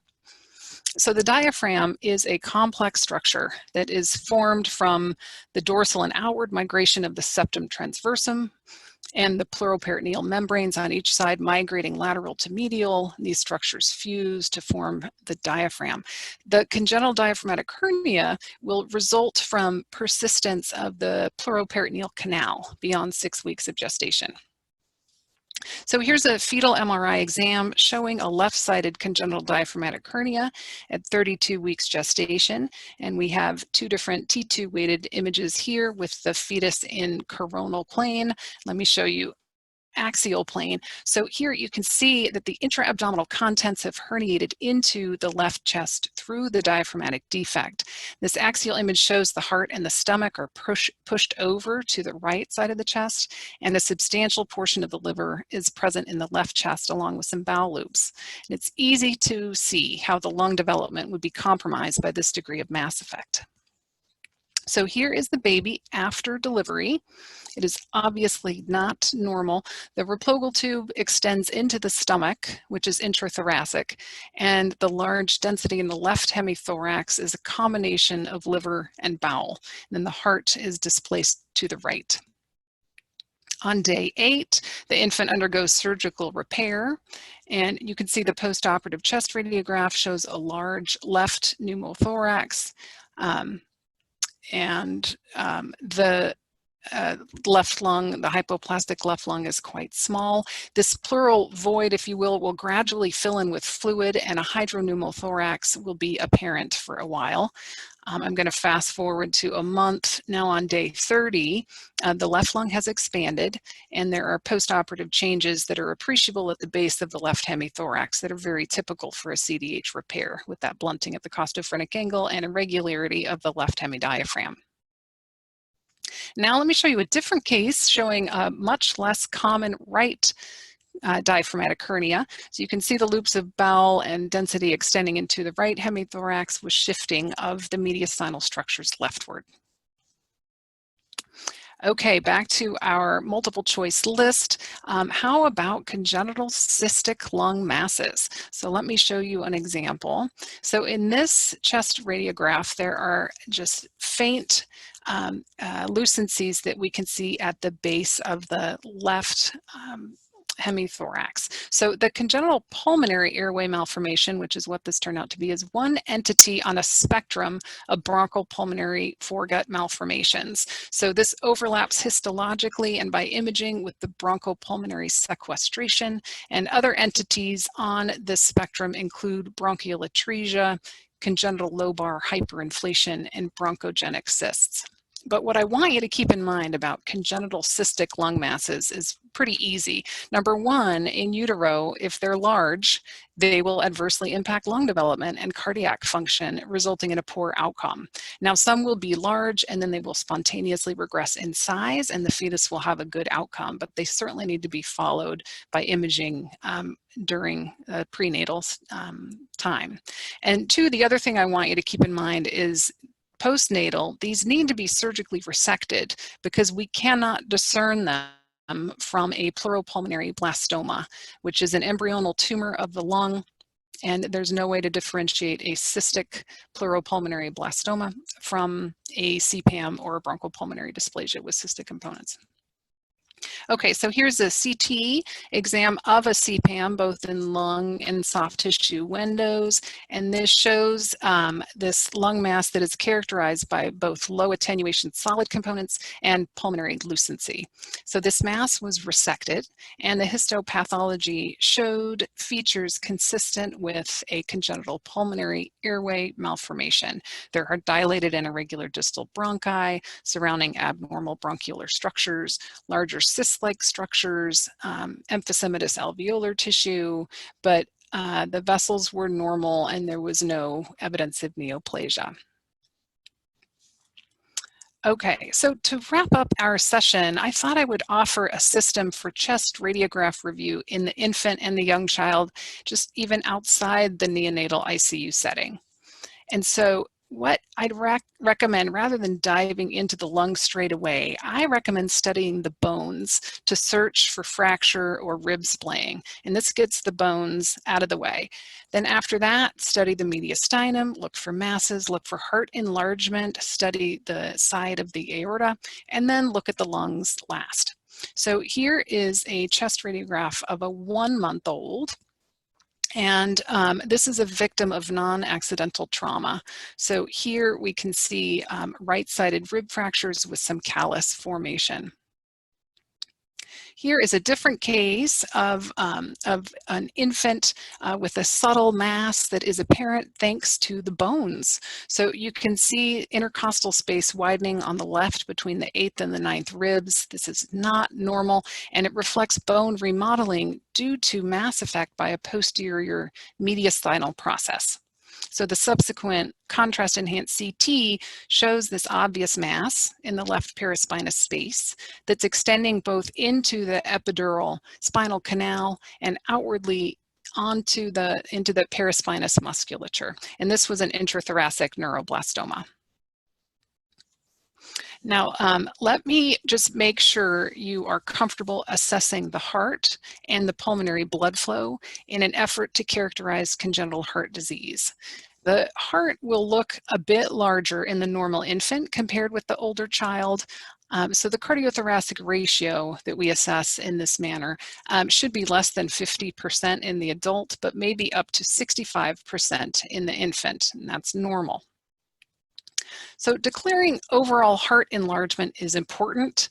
So the diaphragm is a complex structure that is formed from the dorsal and outward migration of the septum transversum and the pleuroperitoneal membranes on each side migrating lateral to medial. These structures fuse to form the diaphragm. The congenital diaphragmatic hernia will result from persistence of the pleuroperitoneal canal beyond 6 weeks of gestation. So here's a fetal MRI exam showing a left-sided congenital diaphragmatic hernia at 32 weeks gestation. And we have 2 different T2 weighted images here with the fetus in coronal plane. Let me show you axial plane. So here you can see that the intra-abdominal contents have herniated into the left chest through the diaphragmatic defect. This axial image shows the heart and the stomach are pushed over to the right side of the chest, and a substantial portion of the liver is present in the left chest along with some bowel loops. And it's easy to see how the lung development would be compromised by this degree of mass effect. So here is the baby after delivery. It is obviously not normal. The replogal tube extends into the stomach, which is intrathoracic, and the large density in the left hemithorax is a combination of liver and bowel. And then the heart is displaced to the right. On day 8, the infant undergoes surgical repair, and you can see the postoperative chest radiograph shows a large left pneumothorax, and the left lung, the hypoplastic left lung is quite small. This pleural void, if you will gradually fill in with fluid, and a hydropneumothorax will be apparent for a while. I'm going to fast forward to a month. Now on day 30, the left lung has expanded, and there are postoperative changes that are appreciable at the base of the left hemithorax that are very typical for a CDH repair, with that blunting at the costophrenic angle and irregularity of the left hemidiaphragm. Now let me show you a different case showing a much less common right diaphragmatic hernia. So you can see the loops of bowel and density extending into the right hemithorax with shifting of the mediastinal structures leftward. Okay, back to our multiple choice list. How about congenital cystic lung masses? So let me show you an example. So in this chest radiograph, there are just faint lucencies that we can see at the base of the left hemithorax. So the congenital pulmonary airway malformation, which is what this turned out to be, is one entity on a spectrum of bronchopulmonary foregut malformations. So this overlaps histologically and by imaging with the bronchopulmonary sequestration, and other entities on this spectrum include bronchial atresia, congenital lobar hyperinflation, and bronchogenic cysts. But what I want you to keep in mind about congenital cystic lung masses is pretty easy. Number one, in utero, if they're large, they will adversely impact lung development and cardiac function, resulting in a poor outcome. Now, some will be large and then they will spontaneously regress in size and the fetus will have a good outcome, but they certainly need to be followed by imaging during prenatal time. And two, the other thing I want you to keep in mind is postnatal, these need to be surgically resected because we cannot discern them from a pleuropulmonary blastoma, which is an embryonal tumor of the lung, and there's no way to differentiate a cystic pleuropulmonary blastoma from a CPAM or a bronchopulmonary dysplasia with cystic components. Okay, so here's a CT exam of a CPAM, both in lung and soft tissue windows, and this shows this lung mass that is characterized by both low attenuation solid components and pulmonary lucency. So this mass was resected, and the histopathology showed features consistent with a congenital pulmonary airway malformation. There are dilated and irregular distal bronchi surrounding abnormal bronchiolar structures, larger cyst-like structures, emphysematous alveolar tissue, but the vessels were normal and there was no evidence of neoplasia. Okay, so to wrap up our session, I thought I would offer a system for chest radiograph review in the infant and the young child, just even outside the neonatal ICU setting. And so what I'd recommend, rather than diving into the lungs straight away, I recommend studying the bones to search for fracture or rib splaying. And this gets the bones out of the way. Then after that, study the mediastinum, look for masses, look for heart enlargement, study the side of the aorta, and then look at the lungs last. So here is a chest radiograph of a 1-month-old. And this is a victim of non-accidental trauma. So here we can see right-sided rib fractures with some callus formation. Here is a different case of an infant with a subtle mass that is apparent thanks to the bones. So you can see intercostal space widening on the left between the 8th and the 9th ribs. This is not normal, and it reflects bone remodeling due to mass effect by a posterior mediastinal process. So the subsequent contrast-enhanced CT shows this obvious mass in the left paraspinous space that's extending both into the epidural spinal canal and outwardly into the paraspinous musculature. And this was an intrathoracic neuroblastoma. Now, let me just make sure you are comfortable assessing the heart and the pulmonary blood flow in an effort to characterize congenital heart disease. The heart will look a bit larger in the normal infant compared with the older child. So the cardiothoracic ratio that we assess in this manner should be less than 50% in the adult, but maybe up to 65% in the infant, and that's normal. So declaring overall heart enlargement is important,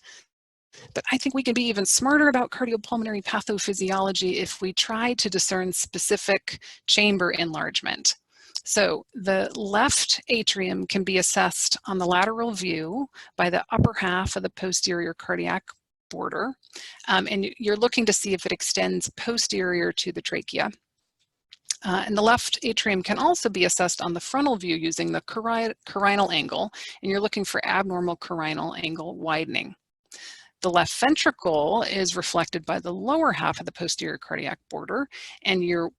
but I think we can be even smarter about cardiopulmonary pathophysiology if we try to discern specific chamber enlargement. So the left atrium can be assessed on the lateral view by the upper half of the posterior cardiac border, and you're looking to see if it extends posterior to the trachea. And the left atrium can also be assessed on the frontal view using the carinal angle, and you're looking for abnormal carinal angle widening. The left ventricle is reflected by the lower half of the posterior cardiac border, and you're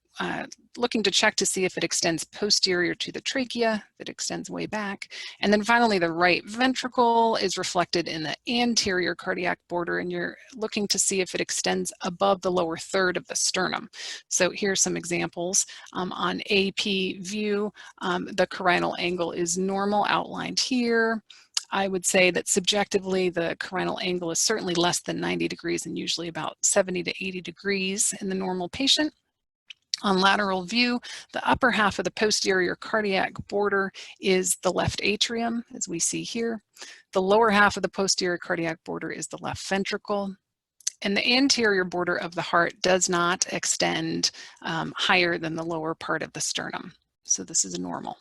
looking to check to see if it extends posterior to the trachea, if it extends way back. And then finally, the right ventricle is reflected in the anterior cardiac border, and you're looking to see if it extends above the lower third of the sternum. So here's some examples. On AP view, the carinal angle is normal, outlined here. I would say that subjectively, the carinal angle is certainly less than 90 degrees and usually about 70 to 80 degrees in the normal patient. On lateral view, the upper half of the posterior cardiac border is the left atrium, as we see here. The lower half of the posterior cardiac border is the left ventricle. And the anterior border of the heart does not extend higher than the lower part of the sternum. So this is normal.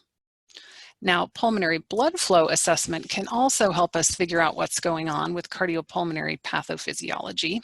Now, pulmonary blood flow assessment can also help us figure out what's going on with cardiopulmonary pathophysiology.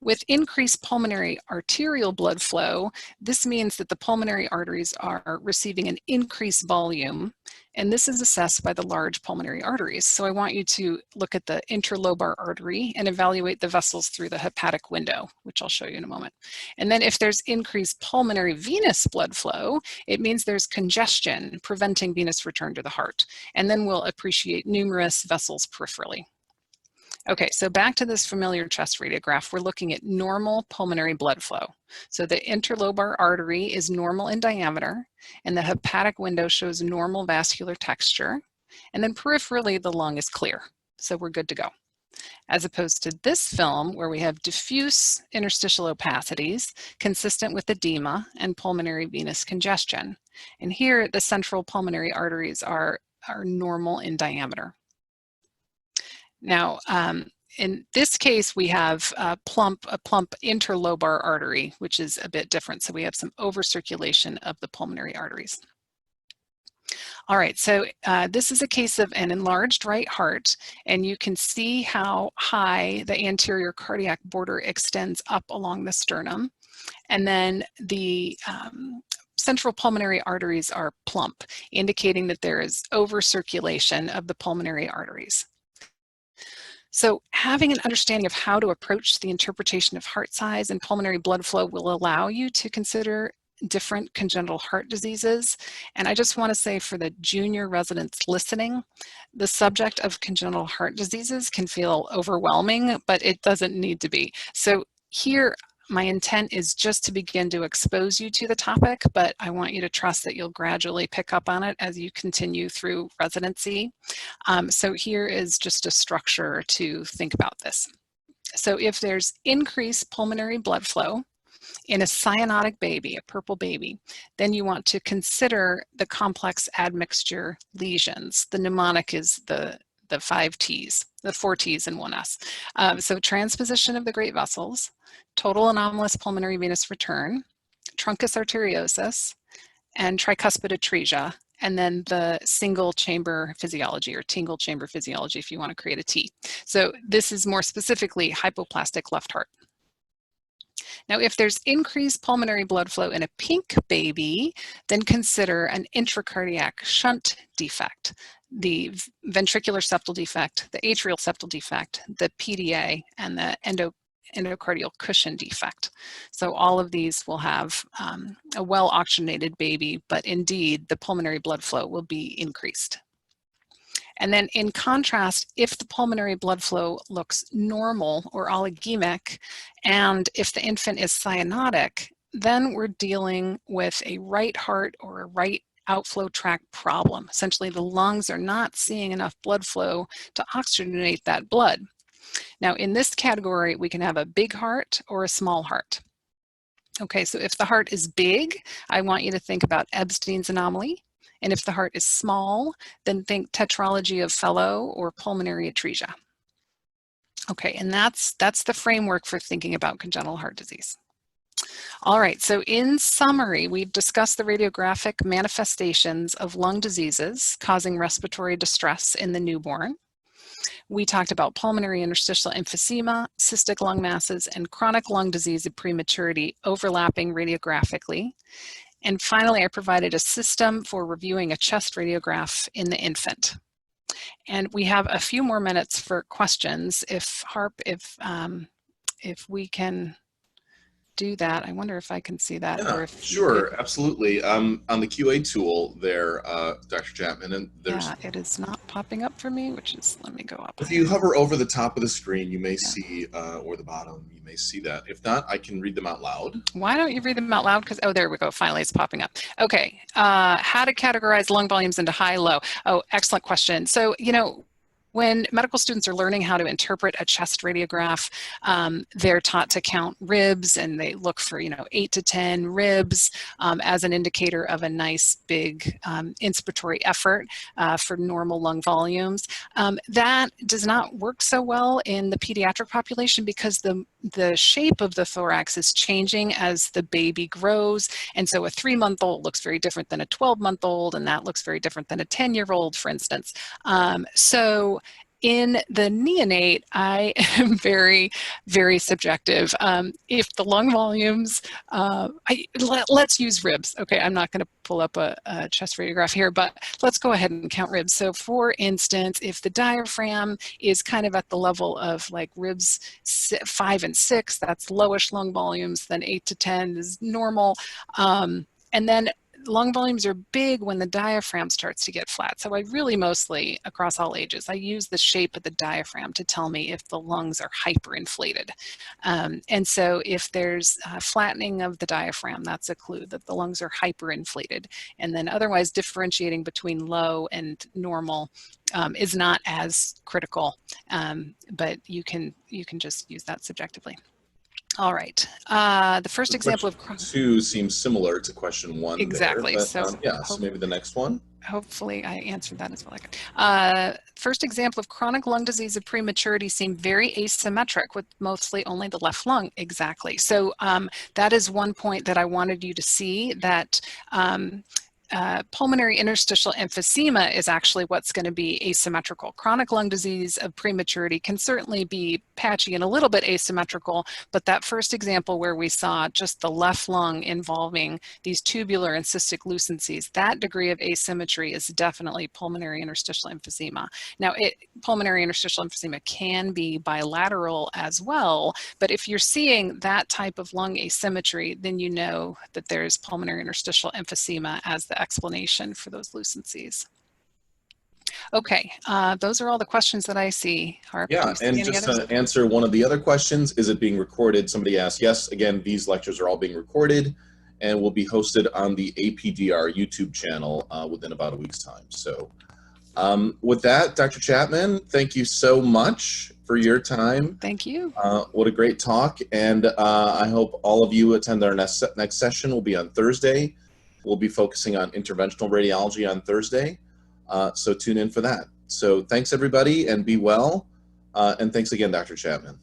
With increased pulmonary arterial blood flow, this means that the pulmonary arteries are receiving an increased volume, and this is assessed by the large pulmonary arteries. So I want you to look at the interlobar artery and evaluate the vessels through the hepatic window, which I'll show you in a moment. And then if there's increased pulmonary venous blood flow, it means there's congestion preventing venous return to the heart. And then we'll appreciate numerous vessels peripherally. Okay, so back to this familiar chest radiograph, we're looking at normal pulmonary blood flow. So the interlobar artery is normal in diameter, and the hepatic window shows normal vascular texture, and then peripherally the lung is clear. So we're good to go. As opposed to this film where we have diffuse interstitial opacities consistent with edema and pulmonary venous congestion. And here the central pulmonary arteries are normal in diameter. Now, in this case, we have a plump interlobar artery, which is a bit different. So we have some overcirculation of the pulmonary arteries. All right, so this is a case of an enlarged right heart, and you can see how high the anterior cardiac border extends up along the sternum. And then the central pulmonary arteries are plump, indicating that there is overcirculation of the pulmonary arteries. So having an understanding of how to approach the interpretation of heart size and pulmonary blood flow will allow you to consider different congenital heart diseases. And I just want to say for the junior residents listening, the subject of congenital heart diseases can feel overwhelming, but it doesn't need to be. So here, my intent is just to begin to expose you to the topic, but I want you to trust that you'll gradually pick up on it as you continue through residency. So here is just a structure to think about this. So if there's increased pulmonary blood flow in a cyanotic baby, a purple baby, then you want to consider the complex admixture lesions. The mnemonic is the 5 T's, the 4 T's and 1 S. So transposition of the great vessels, total anomalous pulmonary venous return, truncus arteriosus, and tricuspid atresia, and then the single chamber physiology or tingle chamber physiology if you want to create a T. So this is more specifically hypoplastic left heart. Now, if there's increased pulmonary blood flow in a pink baby, then consider an intracardiac shunt defect, the ventricular septal defect, the atrial septal defect, the PDA, and the endocardial cushion defect. So all of these will have a well-oxygenated baby, but indeed the pulmonary blood flow will be increased. And then in contrast, if the pulmonary blood flow looks normal or oligemic, and if the infant is cyanotic, then we're dealing with a right heart or a right outflow tract problem. Essentially, the lungs are not seeing enough blood flow to oxygenate that blood. Now, in this category, we can have a big heart or a small heart. Okay, so if the heart is big, I want you to think about Ebstein's anomaly. And if the heart is small, then think tetralogy of Fellow or pulmonary atresia. Okay, and that's the framework for thinking about congenital heart disease. All right, so in summary, we've discussed the radiographic manifestations of lung diseases causing respiratory distress in the newborn. We talked about pulmonary interstitial emphysema, cystic lung masses, and chronic lung disease of prematurity overlapping radiographically. And finally, I provided a system for reviewing a chest radiograph in the infant. And we have a few more minutes for questions. If Harp, if we can do that, I wonder if I can see that. Yeah, or if sure, absolutely. On the QA tool there, Dr. Chapman, and there's. Yeah, it is not popping up for me, which is, let me go up. If you hover over the top of the screen, you may see, or the bottom, you may see that. If not, I can read them out loud. Why don't you read them out loud? Because, oh, there we go. Finally, it's popping up. Okay. How to categorize lung volumes into high, low. Oh, excellent question. So, you know, when medical students are learning how to interpret a chest radiograph, they're taught to count ribs, and they look for 8 to 10 ribs as an indicator of a nice big inspiratory effort for normal lung volumes. That does not work so well in the pediatric population because the shape of the thorax is changing as the baby grows, and so a 3-month-old looks very different than a 12-month-old, and that looks very different than a 10-year-old, for instance. So in the neonate, I am very, very subjective. If the lung volumes, let's use ribs. Okay, I'm not going to pull up a chest radiograph here, but let's go ahead and count ribs. So for instance, if the diaphragm is kind of at the level of like ribs 5 and 6, that's lowish lung volumes, then 8 to 10 is normal. And then lung volumes are big when the diaphragm starts to get flat. So I really mostly, across all ages, I use the shape of the diaphragm to tell me if the lungs are hyperinflated. And so if there's flattening of the diaphragm, that's a clue that the lungs are hyperinflated. And then otherwise differentiating between low and normal is not as critical, but you can just use that subjectively. All right. The first example of question 2 seems similar to question 1. Exactly. There, but, so so maybe the next one. Hopefully I answered that as well. First example of chronic lung disease of prematurity seemed very asymmetric with mostly only the left lung. Exactly. So that is one point that I wanted you to see, that pulmonary interstitial emphysema is actually what's going to be asymmetrical. Chronic lung disease of prematurity can certainly be patchy and a little bit asymmetrical, but that first example where we saw just the left lung involving these tubular and cystic lucencies, that degree of asymmetry is definitely pulmonary interstitial emphysema. Now, pulmonary interstitial emphysema can be bilateral as well, but if you're seeing that type of lung asymmetry, then you know that there's pulmonary interstitial emphysema as the explanation for those lucencies. Okay, those are all the questions that I see. Harp, Yeah, and just to answer one of the other questions, is it being recorded? Somebody asked, yes, again, these lectures are all being recorded and will be hosted on the APDR YouTube channel within about a week's time. So with that, Dr. Chapman, thank you so much for your time. Thank you. What a great talk. And I hope all of you attend our next session. Will be on Thursday. We'll be focusing on interventional radiology on Thursday. So tune in for that. So thanks everybody, and be well. And thanks again, Dr. Chapman.